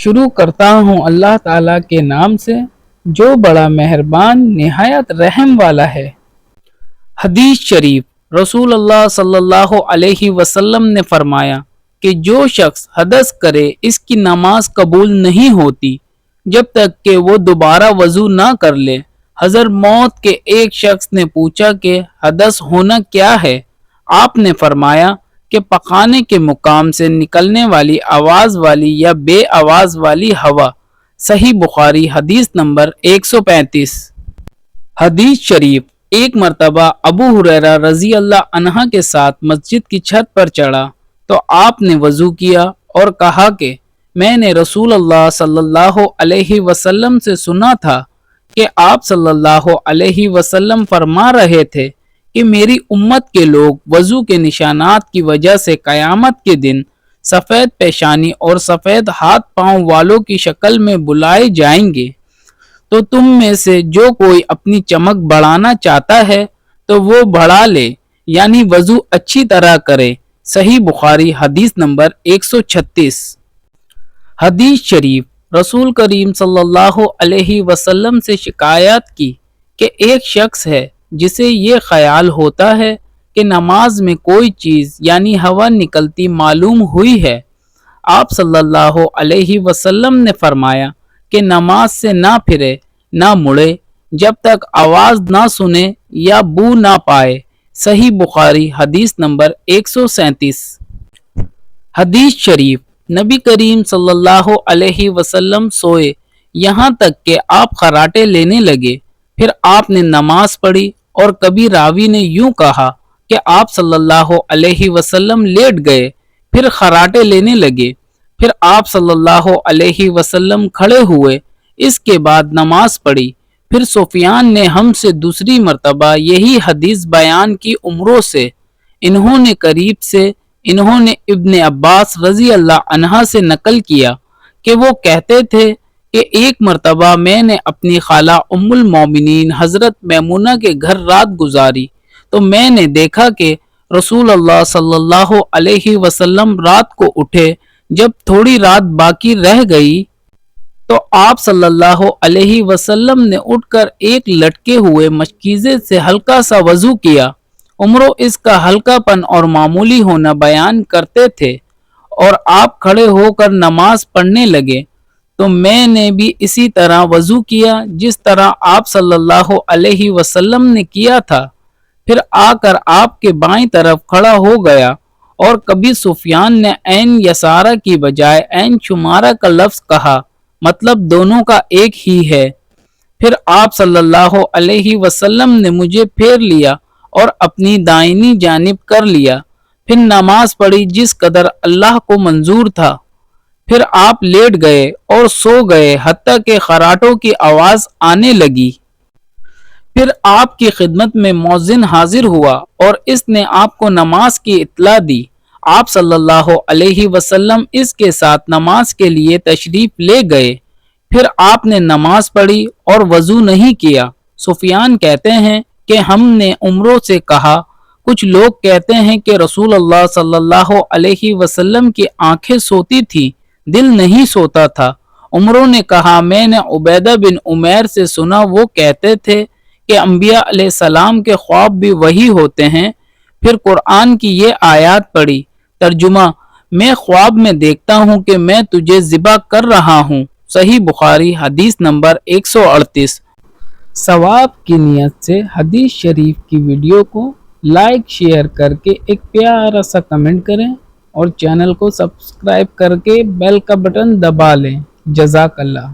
شروع کرتا ہوں اللہ تعالیٰ کے نام سے جو بڑا مہربان نہایت رحم والا ہے۔ حدیث شریف، رسول اللہ صلی اللہ علیہ وسلم نے فرمایا کہ جو شخص حدث کرے اس کی نماز قبول نہیں ہوتی جب تک کہ وہ دوبارہ وضو نہ کر لے۔ حضرت موت کے ایک شخص نے پوچھا کہ حدث ہونا کیا ہے؟ آپ نے فرمایا کہ پکانے کے مقام سے نکلنے والی آواز والی یا بے آواز والی ہوا۔ صحیح بخاری حدیث نمبر 135۔ حدیث شریف، ایک مرتبہ ابو ہریرہ رضی اللہ عنہ کے ساتھ مسجد کی چھت پر چڑھا تو آپ نے وضو کیا اور کہا کہ میں نے رسول اللہ صلی اللہ علیہ وسلم سے سنا تھا کہ آپ صلی اللہ علیہ وسلم فرما رہے تھے کہ میری امت کے لوگ وضو کے نشانات کی وجہ سے قیامت کے دن سفید پیشانی اور سفید ہاتھ پاؤں والوں کی شکل میں بلائے جائیں گے، تو تم میں سے جو کوئی اپنی چمک بڑھانا چاہتا ہے تو وہ بڑھا لے، یعنی وضو اچھی طرح کرے۔ صحیح بخاری حدیث نمبر 136۔ حدیث شریف، رسول کریم صلی اللہ علیہ وسلم سے شکایت کی کہ ایک شخص ہے جسے یہ خیال ہوتا ہے کہ نماز میں کوئی چیز یعنی ہوا نکلتی معلوم ہوئی ہے۔ آپ صلی اللہ علیہ وسلم نے فرمایا کہ نماز سے نہ پھرے نہ مڑے جب تک آواز نہ سنے یا بو نہ پائے۔ صحیح بخاری حدیث نمبر 137۔ حدیث شریف، نبی کریم صلی اللہ علیہ وسلم سوئے یہاں تک کہ آپ خراٹے لینے لگے، پھر آپ نے نماز پڑھی، اور کبھی راوی نے یوں کہا کہ آپ صلی اللہ علیہ وسلم لیٹ گئے پھر خراٹے لینے لگے، پھر آپ صلی اللہ علیہ وسلم کھڑے ہوئے، اس کے بعد نماز پڑھی۔ پھر سفیان نے ہم سے دوسری مرتبہ یہی حدیث بیان کی عمروں سے، انہوں نے قریب سے، انہوں نے ابن عباس رضی اللہ عنہ سے نقل کیا کہ وہ کہتے تھے کہ ایک مرتبہ میں نے اپنی خالہ ام المومنین حضرت میمونہ کے گھر رات گزاری تو میں نے دیکھا کہ رسول اللہ صلی اللہ علیہ وسلم رات کو اٹھے، جب تھوڑی رات باقی رہ گئی تو آپ صلی اللہ علیہ وسلم نے اٹھ کر ایک لٹکے ہوئے مشکیزے سے ہلکا سا وضو کیا۔ عمرو اس کا ہلکا پن اور معمولی ہونا بیان کرتے تھے، اور آپ کھڑے ہو کر نماز پڑھنے لگے تو میں نے بھی اسی طرح وضو کیا جس طرح آپ صلی اللہ علیہ وسلم نے کیا تھا، پھر آ کر آپ کے بائیں طرف کھڑا ہو گیا، اور کبھی سفیان نے عین یسارہ کی بجائے عین شمارہ کا لفظ کہا، مطلب دونوں کا ایک ہی ہے۔ پھر آپ صلی اللہ علیہ وسلم نے مجھے پھیر لیا اور اپنی دائنی جانب کر لیا، پھر نماز پڑھی جس قدر اللہ کو منظور تھا، پھر آپ لیٹ گئے اور سو گئے حتیٰ کہ خراٹوں کی آواز آنے لگی۔ پھر آپ کی خدمت میں مؤذن حاضر ہوا اور اس نے آپ کو نماز کی اطلاع دی۔ آپ صلی اللہ علیہ وسلم اس کے ساتھ نماز کے لیے تشریف لے گئے، پھر آپ نے نماز پڑھی اور وضو نہیں کیا۔ سفیان کہتے ہیں کہ ہم نے عمروں سے کہا، کچھ لوگ کہتے ہیں کہ رسول اللہ صلی اللہ علیہ وسلم کی آنکھیں سوتی تھی، دل نہیں سوتا تھا۔ عمروں نے کہا، میں نے عبیدہ بن عمیر سے سنا، وہ کہتے تھے کہ انبیاء علیہ السلام کے خواب بھی وہی ہوتے ہیں۔ پھر قرآن کی یہ آیات پڑھی۔ ترجمہ، میں خواب میں دیکھتا ہوں کہ میں تجھے ذبح کر رہا ہوں۔ صحیح بخاری حدیث نمبر 138۔ ثواب کی نیت سے حدیث شریف کی ویڈیو کو لائک شیئر کر کے ایک پیارا سا کمنٹ کریں اور چینل کو سبسکرائب کر کے بیل کا بٹن دبا لیں۔ جزاک اللہ۔